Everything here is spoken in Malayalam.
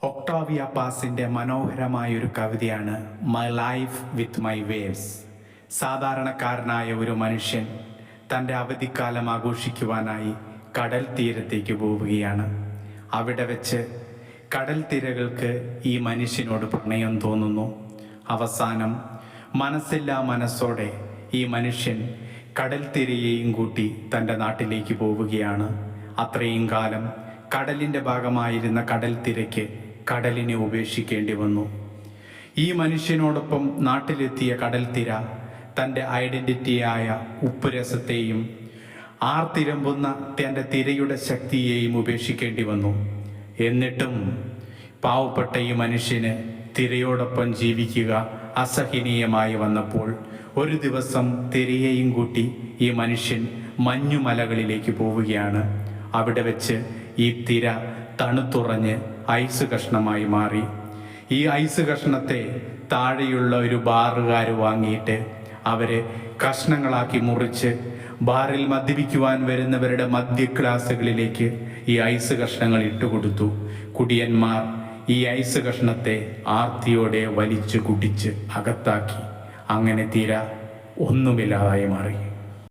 ഒക്ടാവിയ പാസിൻ്റെ മനോഹരമായൊരു കവിതയാണ് my life with my waves. സാധാരണക്കാരനായ ഒരു മനുഷ്യൻ തൻ്റെ അവധിക്കാലം ആഘോഷിക്കുവാനായി കടൽ തീരത്തേക്ക് പോവുകയാണ്. അവിടെ വെച്ച് കടൽ തിരകൾക്ക് ഈ മനുഷ്യനോട് പ്രണയം തോന്നുന്നു. അവസാനം മനസ്സില്ലാ മനസ്സോടെ ഈ മനുഷ്യൻ കടൽ തിരയെയും കൂട്ടി തൻ്റെ നാട്ടിലേക്ക് പോവുകയാണ്. അത്രയും കാലം കടലിൻ്റെ ഭാഗമായിരുന്ന കടൽ തിരയ്ക്ക് കടലിനെ ഉപേക്ഷിക്കേണ്ടി വന്നു. ഈ മനുഷ്യനോടൊപ്പം നാട്ടിലെത്തിയ കടൽ തിര തൻ്റെ ഐഡൻറ്റിറ്റിയായ ഉപ്പുരസത്തെയും ആർത്തിരമ്പുന്ന തൻ്റെ തിരയുടെ ശക്തിയെയും ഉപേക്ഷിക്കേണ്ടി വന്നു. എന്നിട്ടും പാവപ്പെട്ട ഈ മനുഷ്യന് തിരയോടൊപ്പം ജീവിക്കുക അസഹനീയമായി വന്നപ്പോൾ ഒരു ദിവസം തിരയെയും കൂട്ടി ഈ മനുഷ്യൻ മഞ്ഞുമലകളിലേക്ക് പോവുകയാണ്. അവിടെ വെച്ച് ഈ തിര തണുത്തുറഞ്ഞ് ഐസ് കഷ്ണമായി മാറി. ഈ ഐസ് കഷ്ണത്തെ താഴെയുള്ള ഒരു ബാറുകാർ വാങ്ങിയിട്ട് അവരെ കഷ്ണങ്ങളാക്കി മുറിച്ച് ബാറിൽ മദ്യപിക്കുവാൻ വരുന്നവരുടെ മദ്യ ഗ്ലാസുകളിലേക്ക് ഈ ഐസ് കഷ്ണങ്ങൾ ഇട്ടുകൊടുത്തു. കുടിയന്മാർ ഈ ഐസ് കഷ്ണത്തെ ആർത്തിയോടെ വലിച്ചു കുടിച്ച് അകത്താക്കി. അങ്ങനെ തിര ഒന്നുമില്ലാതായി മാറി.